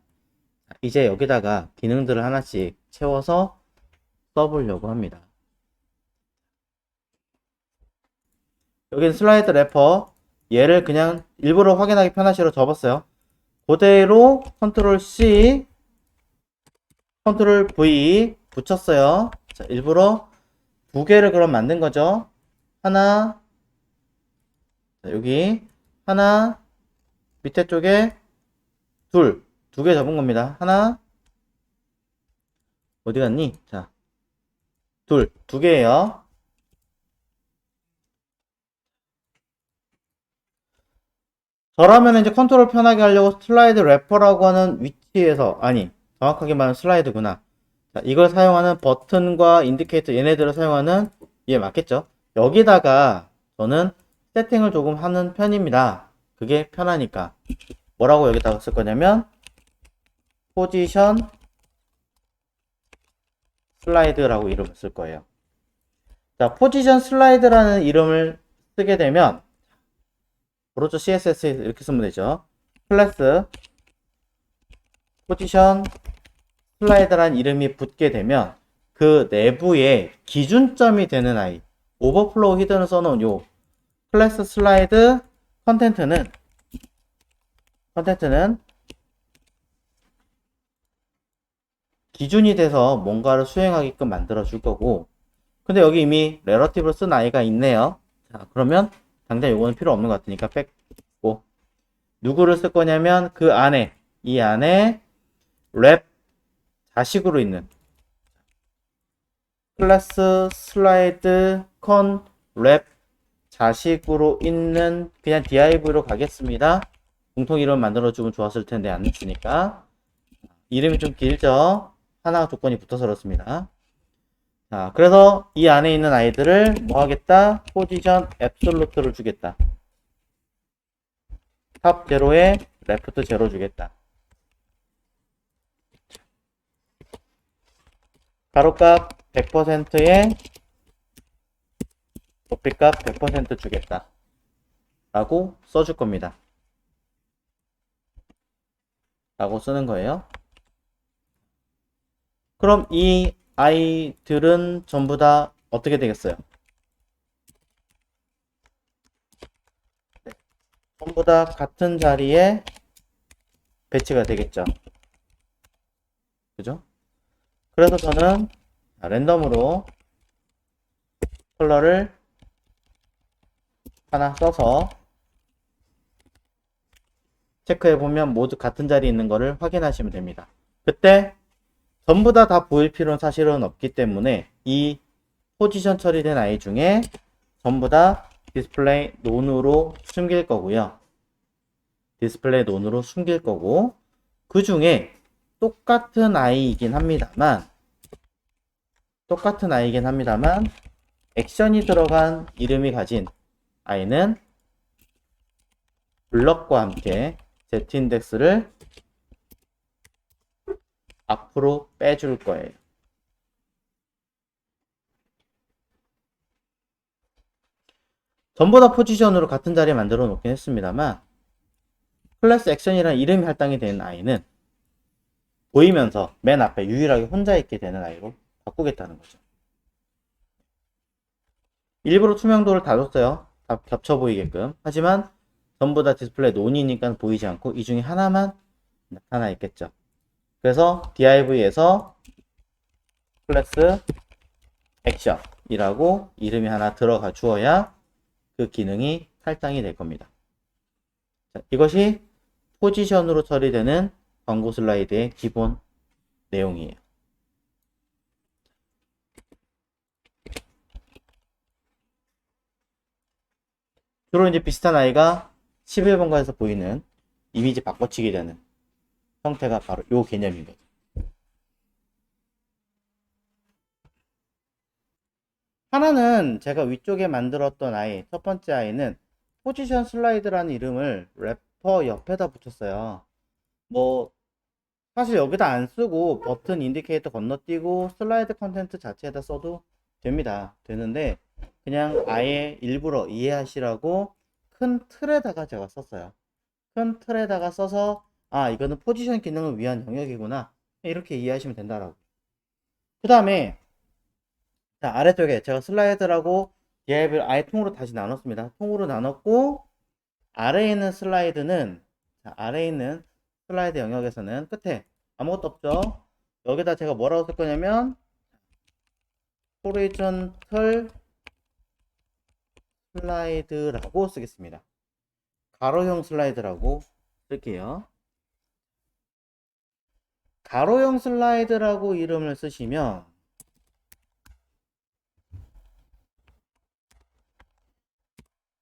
이제 여기다가 기능들을 하나씩 채워서 써보려고 합니다. 여기는 슬라이드 래퍼, 얘를 그냥 일부러 확인하기 편하시로 접었어요. 그대로 컨트롤 C, 컨트롤 V 붙였어요. 자, 일부러 두 개를 그럼 만든 거죠. 하나, 자, 여기 하나, 밑에 쪽에 두 개 접은 겁니다. 하나, 어디 갔니? 자, 두 개예요. 저라면 이제 컨트롤 편하게 하려고 슬라이드 래퍼라고 하는 위치에서, 아니, 정확하게 말하면 슬라이드구나. 자, 이걸 사용하는 버튼과 인디케이터 얘네들을 사용하는 얘 맞겠죠? 여기다가 저는 세팅을 조금 하는 편입니다. 그게 편하니까. 뭐라고 여기다가 쓸 거냐면 포지션 슬라이드라고 이름을 쓸 거예요. 자, 포지션 슬라이드라는 이름을 쓰게 되면 오른쪽 CSS 이렇게 쓰면 되죠. 클래스 포지션 슬라이드란 이름이 붙게 되면 그 내부에 기준점이 되는 아이, 오버플로우 히든을 써놓은 요 클래스 슬라이드 컨텐트는 기준이 돼서 뭔가를 수행하게끔 만들어 줄 거고, 근데 여기 이미 relative를 쓴 아이가 있네요. 자, 그러면 당장 요거는 필요 없는 것 같으니까 뺐고, 누구를 쓸 거냐면 그 안에, 이 안에 랩 자식으로 있는 클래스 슬라이드 컨 랩 자식으로 있는 그냥 div로 가겠습니다. 공통 이름 만들어주면 좋았을 텐데 안 했으니까. 이름이 좀 길죠? 하나 조건이 붙어서 그렇습니다. 자, 그래서 이 안에 있는 아이들을 뭐 하겠다? 포지션 앱솔루트를 주겠다. 탑 제로에 레프트 제로 주겠다. 가로값 100%에 높이값 100% 주겠다. 라고 써줄 겁니다. 라고 쓰는 거예요. 그럼 이 아이들은 전부 다 어떻게 되겠어요? 네. 전부 다 같은 자리에 배치가 되겠죠. 그죠? 그래서 저는 랜덤으로 컬러를 하나 써서 체크해보면 모두 같은 자리에 있는 거를 확인하시면 됩니다. 그때 전부 다 보일 필요는 사실은 없기 때문에 이 포지션 처리된 아이 중에 전부 다 디스플레이 논으로 숨길 거고요. 디스플레이 논으로 숨길 거고, 그 중에 똑같은 아이이긴 합니다만 액션이 들어간 이름이 가진 아이는 블럭과 함께 z인덱스를 앞으로 빼줄 거예요. 전부 다 포지션으로 같은 자리에 만들어 놓긴 했습니다만 클래스 액션이라는 이름이 할당이 되는 아이는 보이면서 맨 앞에 유일하게 혼자 있게 되는 아이로 바꾸겠다는 거죠. 일부러 투명도를 다 줬어요. 다 겹쳐 보이게끔. 하지만 전부 다 디스플레이 논이니까 보이지 않고 이 중에 하나만 나타나 있겠죠. 그래서 div에서 클래스 액션이라고 이름이 하나 들어가 주어야 그 기능이 할당이 될 겁니다. 자, 이것이 포지션으로 처리되는 광고 슬라이드의 기본 내용이에요. 주로 이제 비슷한 아이가 11번가에서 보이는 이미지 바꿔치기 되는 형태가 바로 이 개념인 거죠. 하나는 제가 위쪽에 만들었던 아이, 첫 번째 아이는 포지션 슬라이드라는 이름을 래퍼 옆에다 붙였어요. 뭐 사실 여기다 안 쓰고 버튼 인디케이터 건너뛰고 슬라이드 컨텐트 자체에다 써도 됩니다. 되는데 그냥 아예 일부러 이해하시라고 큰 틀에다가 제가 썼어요. 큰 틀에다가 써서 아 이거는 포지션 기능을 위한 영역이구나 이렇게 이해하시면 된다라고. 그 다음에 아래쪽에 제가 슬라이드라고 앱을 아예 통으로 다시 나눴습니다. 통으로 나눴고 아래에 있는 슬라이드는 아래에 있는 슬라이드 영역에서는 끝에 아무것도 없죠. 여기다 제가 뭐라고 쓸 거냐면 호리존털 슬라이드라고 쓰겠습니다. 가로형 슬라이드라고 쓸게요. 가로형 슬라이드라고 이름을 쓰시면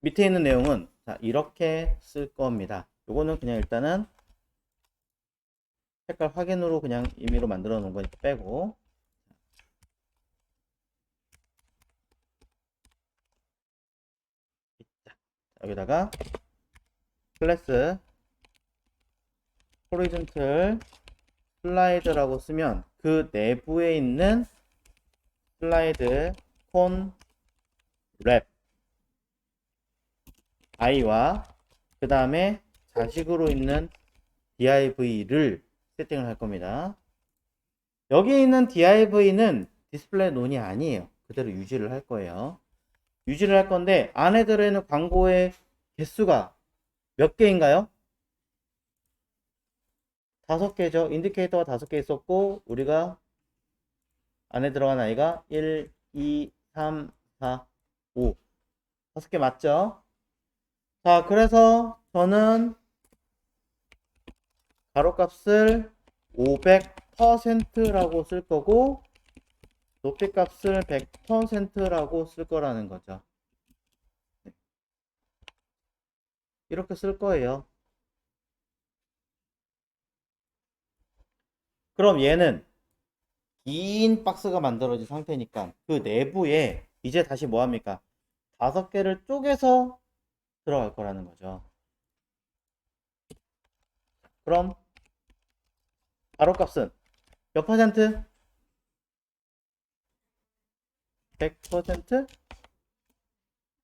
밑에 있는 내용은 자, 이렇게 쓸 겁니다. 요거는 그냥 일단은 색깔 확인으로 그냥 임의로 만들어 놓은 거니까 빼고 여기다가 클래스 호리존털 슬라이드라고 쓰면 그 내부에 있는 슬라이드 폰 랩 i와 그 다음에 자식으로 있는 div를 세팅을 할 겁니다. 여기 있는 div는 디스플레이 논이 아니에요. 그대로 유지를 할 거예요. 유지를 할 건데 안에 들어있는 광고의 개수가 몇 개인가요? 5개죠. 인디케이터가 5개 있었고 우리가 안에 들어간 아이가 1, 2, 3, 4, 5 5개 맞죠? 자, 그래서 저는 가로값을 500%라고 쓸 거고 높이값을 100%라고 쓸 거라는 거죠. 이렇게 쓸 거예요. 그럼 얘는 긴 박스가 만들어진 상태니까 그 내부에 이제 다시 뭐 합니까? 5개를 쪼개서 들어갈 거라는 거죠. 그럼 가로값은 몇 퍼센트? 100%?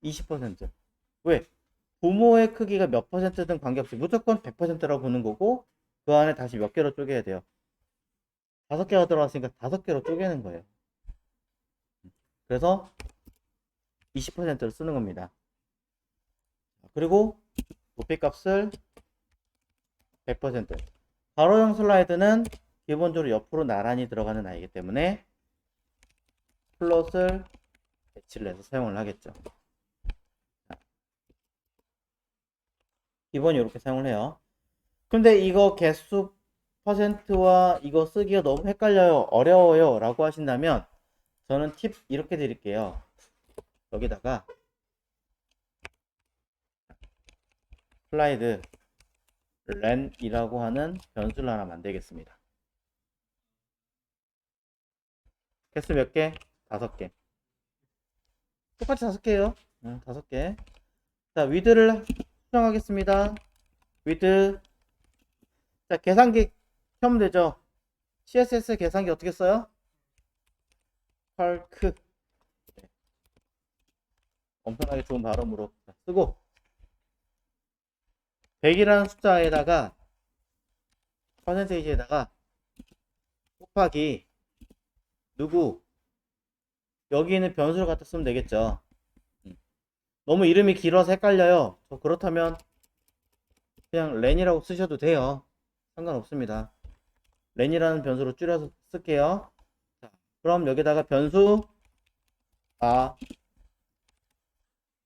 20%. 왜? 부모의 크기가 몇 퍼센트든 관계없이 무조건 100%라고 보는 거고 그 안에 다시 몇 개로 쪼개야 돼요. 5개가 들어갔으니까 5개로 쪼개는 거예요. 그래서 20%를 쓰는 겁니다. 그리고 높이값을 100%. 가로형 슬라이드는 기본적으로 옆으로 나란히 들어가는 아이기 때문에 플롯을 배치를 해서 사용을 하겠죠. 기본이 이렇게 사용을 해요. 근데 이거 개수 퍼센트와 이거 쓰기가 너무 헷갈려요, 어려워요 라고 하신다면 저는 팁 이렇게 드릴게요. 여기다가 슬라이드 렌이라고 하는 변수를 하나 만들겠습니다. 개수 몇 개? 5개. 똑같이 5개예요. 5개. 자, 위드를 수정하겠습니다. 위드. 자, 계산기 켜면 되죠. CSS 계산기 어떻게 써요? 컬크. 엄청나게 좋은 발음으로 쓰고 100이라는 숫자에다가 퍼센테이지에다가 곱하기 누구 여기 있는 변수를 갖다 쓰면 되겠죠. 너무 이름이 길어서 헷갈려요. 그렇다면 그냥 렌이라고 쓰셔도 돼요. 상관없습니다. 렌이라는 변수로 줄여서 쓸게요. 자, 그럼 여기다가 변수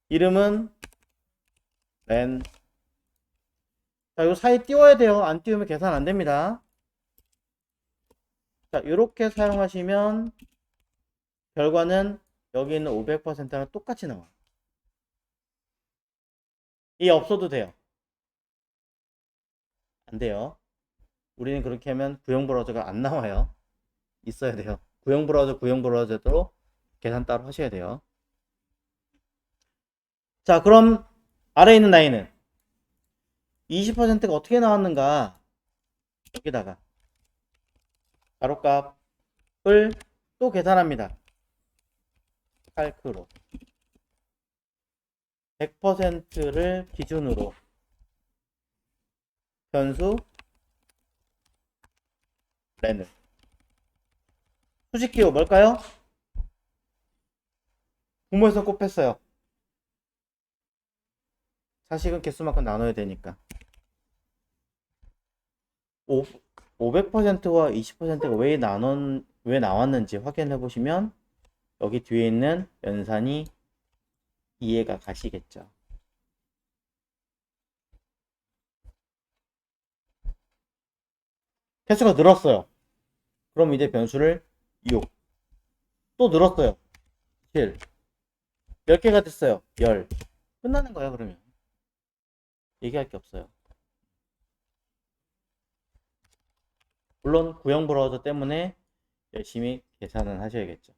이름은 렌. 자, 요 사이 띄워야 돼요. 안 띄우면 계산 안 됩니다. 자, 이렇게 사용하시면 결과는 여기 있는 500%랑 똑같이 나와요. 이 없어도 돼요. 안 돼요. 우리는 그렇게 하면 구형 브라우저가 안 나와요. 있어야 돼요. 구형 브라우저대로 계산 따로 하셔야 돼요. 자, 그럼 아래에 있는 라인은 20%가 어떻게 나왔는가? 여기다가 가로값을 또 계산합니다. 칼크로 100%를 기준으로 변수 렌을 수직기호 뭘까요? 부모에서 곱했어요. 자식은 개수만큼 나눠야 되니까 500%와 20%가 왜 나왔는지 확인해 보시면 여기 뒤에 있는 연산이 이해가 가시겠죠. 개수가 늘었어요. 그럼 이제 변수를 6. 또 늘었어요. 7. 몇 개가 됐어요? 10. 끝나는 거야, 그러면. 얘기할 게 없어요. 물론 구형 브라우저 때문에 열심히 계산은 하셔야겠죠.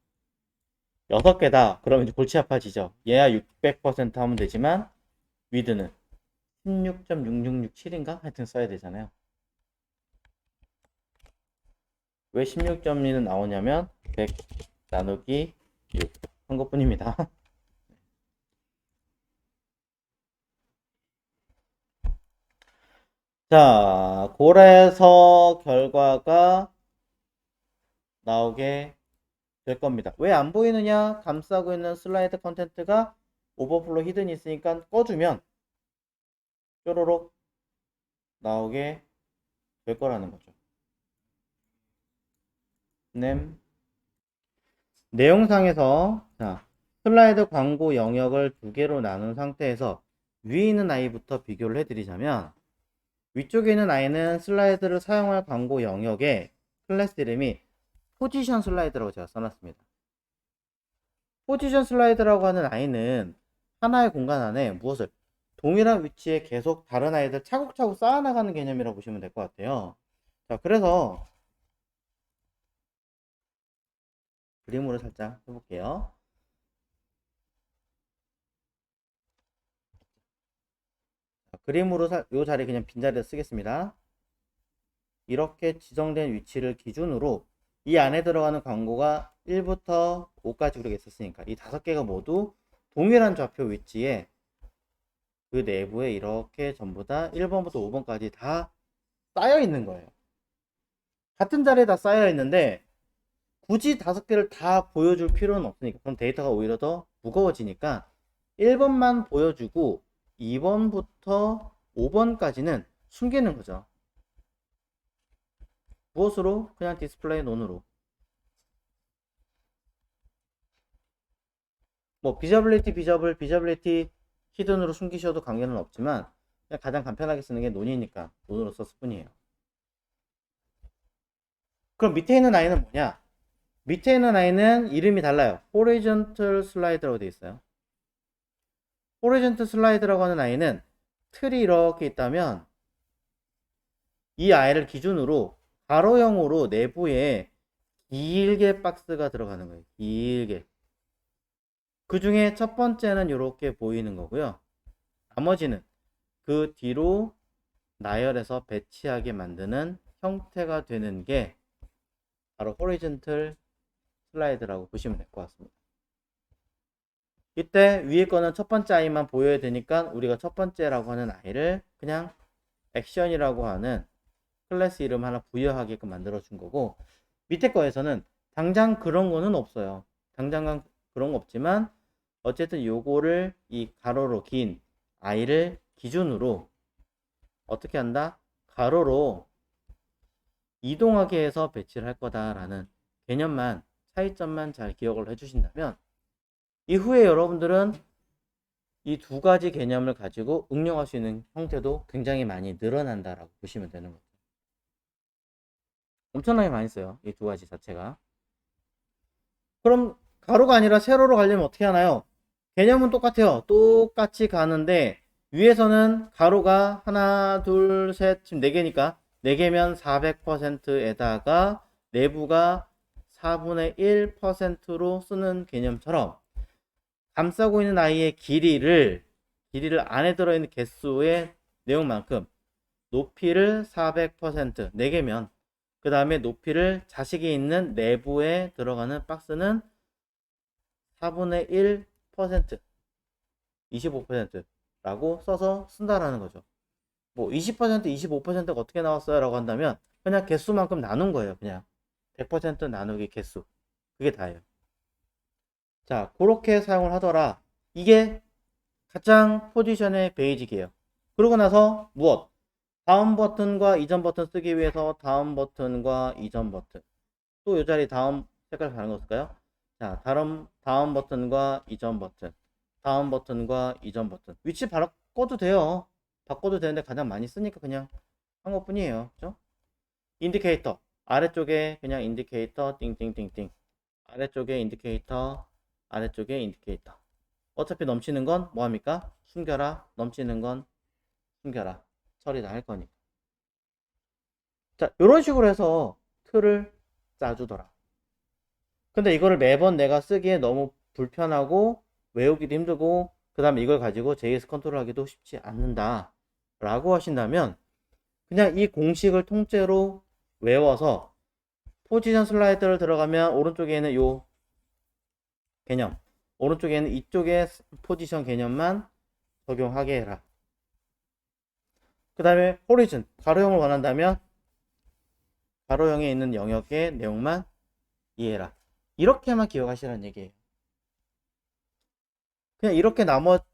6개다. 그러면 이제 골치 아파지죠. 얘야 600% 하면 되지만 위드는 16.6667인가? 하여튼 써야 되잖아요. 왜 16.2는 나오냐면 100 나누기 6 한 것뿐입니다. 자, 그래서 결과가 나오게 될 겁니다. 왜 안 보이느냐? 감싸고 있는 슬라이드 컨텐트가 오버플로 히든이 있으니까 꺼주면 뾰로록 나오게 될 거라는 거죠. 내용상에서 자, 슬라이드 광고 영역을 두 개로 나눈 상태에서 위에 있는 아이부터 비교를 해드리자면 위쪽에 있는 아이는 슬라이드를 사용할 광고 영역에 클래스 이름이 포지션 슬라이드라고 제가 써놨습니다. 포지션 슬라이드라고 하는 아이는 하나의 공간 안에 무엇을 동일한 위치에 계속 다른 아이들 차곡차곡 쌓아나가는 개념이라고 보시면 될 것 같아요. 자, 그래서 그림으로 살짝 해볼게요. 자, 그림으로 이 자리 그냥 빈자리에 쓰겠습니다. 이렇게 지정된 위치를 기준으로 이 안에 들어가는 광고가 1부터 5까지 우리가 있었으니까 이 5개가 모두 동일한 좌표 위치에 그 내부에 이렇게 전부 다 1번부터 5번까지 다 쌓여 있는 거예요. 같은 자리에 다 쌓여 있는데 굳이 5개를 다 보여줄 필요는 없으니까 그럼 데이터가 오히려 더 무거워지니까 1번만 보여주고 2번부터 5번까지는 숨기는 거죠. 무엇으로? 그냥 디스플레이 논으로. 뭐 비저블리티 히든으로 숨기셔도 관계는 없지만 그냥 가장 간편하게 쓰는 게 논이니까 논으로 썼을 뿐이에요. 그럼 밑에 있는 아이는 뭐냐? 밑에 있는 아이는 이름이 달라요. 호리존털 슬라이드라고 되어 있어요. 호리존털 슬라이드라고 하는 아이는 틀이 이렇게 있다면 이 아이를 기준으로 가로형으로 내부에 길게 박스가 들어가는 거예요. 길게. 그 중에 첫 번째는 이렇게 보이는 거고요. 나머지는 그 뒤로 나열해서 배치하게 만드는 형태가 되는 게 바로 호리존털 슬라이드라고 보시면 될 것 같습니다. 이때 위에 거는 첫 번째 아이만 보여야 되니까 우리가 첫 번째라고 하는 아이를 그냥 액션이라고 하는 클래스 이름 하나 부여하게끔 만들어 준 거고, 밑에 거에서는 당장 그런 거는 없어요. 당장 그런 거 없지만 어쨌든 요거를 이 가로로 긴 아이를 기준으로 어떻게 한다? 가로로 이동하게 해서 배치를 할 거다라는 개념만, 차이점만 잘 기억을 해주신다면 이후에 여러분들은 이 두 가지 개념을 가지고 응용할 수 있는 형태도 굉장히 많이 늘어난다라고 보시면 되는 거죠. 엄청나게 많이 써요. 이 두 가지 자체가. 그럼 가로가 아니라 세로로 가려면 어떻게 하나요? 개념은 똑같아요. 똑같이 가는데 위에서는 가로가 하나, 둘, 셋, 지금 4개니까 4개면 400%에다가 내부가 4분의 1%로 쓰는 개념처럼 감싸고 있는 아이의 길이를 안에 들어있는 개수의 내용만큼 높이를 400% 4개면 그 다음에 높이를 자식이 있는 내부에 들어가는 박스는 4분의 1% 25%라고 써서 쓴다라는 거죠. 뭐 20% 25%가 어떻게 나왔어요? 라고 한다면 그냥 개수만큼 나눈 거예요. 그냥 100% 나누기 개수. 그게 다예요. 자, 그렇게 사용을 하더라. 이게 가장 포지션의 베이직이에요. 그러고 나서 무엇? 다음 버튼과 이전 버튼 쓰기 위해서 다음 버튼과 이전 버튼. 또 이 자리 다음 색깔 다른 거 쓸까요? 자, 다음 버튼과 이전 버튼. 다음 버튼과 이전 버튼. 위치 바꿔도 돼요. 바꿔도 되는데 가장 많이 쓰니까 그냥 한 것 뿐이에요. 그죠? 인디케이터. 아래쪽에 그냥 인디케이터 띵띵띵띵. 아래쪽에 인디케이터. 아래쪽에 인디케이터. 어차피 넘치는 건 뭐합니까? 숨겨라. 넘치는 건 숨겨라. 처리 다 할 거니까. 자, 이런 식으로 해서 틀을 짜주더라. 근데 이거를 매번 내가 쓰기에 너무 불편하고 외우기도 힘들고 그 다음에 이걸 가지고 JS 컨트롤하기도 쉽지 않는다 라고 하신다면 그냥 이 공식을 통째로 외워서 포지션 슬라이드를 들어가면 오른쪽에는 요 개념, 오른쪽에는 이쪽의 포지션 개념만 적용하게 해라. 그 다음에 호리즌, 가로형을 원한다면 가로형에 있는 영역의 내용만 이해해라. 이렇게만 기억하시라는 얘기예요. 그냥 이렇게 나머지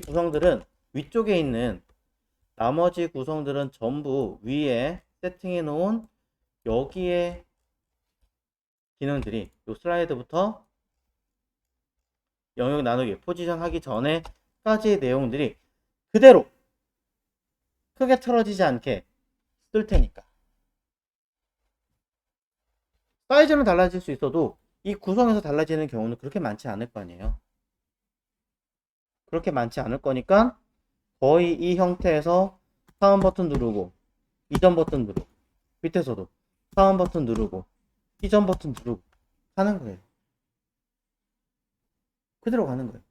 구성들은 위쪽에 있는 나머지 구성들은 전부 위에 세팅해 놓은 여기에 기능들이 요 슬라이드부터 영역 나누기 포지션 하기 전에까지의 내용들이 그대로 크게 틀어지지 않게 쓸 테니까. 사이즈는 달라질 수 있어도 이 구성에서 달라지는 경우는 그렇게 많지 않을 거 아니에요. 그렇게 많지 않을 거니까 거의 이 형태에서 다운 버튼 누르고 이전 버튼 누르고 밑에서도 다운 버튼 누르고 이전 버튼 누르고 하는 거예요. 그대로 가는 거예요.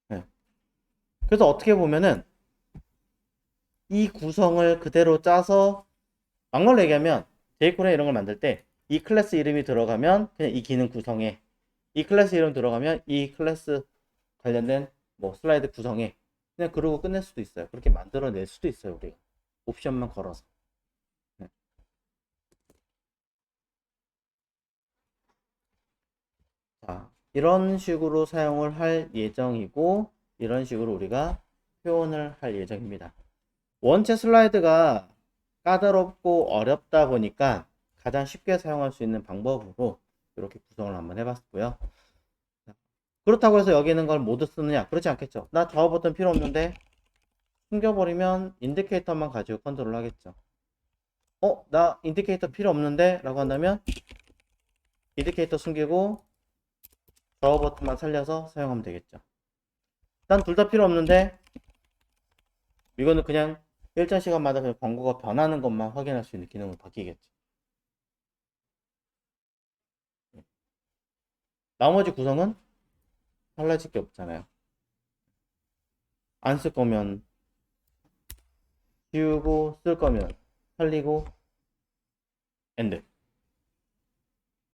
네. 그래서 어떻게 보면은 이 구성을 그대로 짜서 막말로 얘기하면 제이콜에 이런 걸 만들 때 이 클래스 이름이 들어가면 그냥 이 기능 구성에, 이 클래스 이름 들어가면 이 클래스 관련된 뭐 슬라이드 구성에 그냥 그러고 끝낼 수도 있어요. 그렇게 만들어낼 수도 있어요. 우리가 옵션만 걸어서. 네. 자, 이런 식으로 사용을 할 예정이고 이런 식으로 우리가 표현을 할 예정입니다. 원체 슬라이드가 까다롭고 어렵다 보니까 가장 쉽게 사용할 수 있는 방법으로 이렇게 구성을 한번 해봤고요. 그렇다고 해서 여기 있는 걸 모두 쓰느냐? 그렇지 않겠죠. 나 좌우 버튼 필요 없는데 숨겨버리면 인디케이터만 가지고 컨트롤 하겠죠. 나 인디케이터 필요 없는데? 라고 한다면 인디케이터 숨기고 좌우 버튼만 살려서 사용하면 되겠죠. 난 둘 다 필요 없는데 이거는 그냥 일정 시간마다 그냥 광고가 변하는 것만 확인할 수 있는 기능으로 바뀌겠죠. 나머지 구성은 달라질 게 없잖아요. 안 쓸 거면 지우고 쓸 거면 살리고 엔드.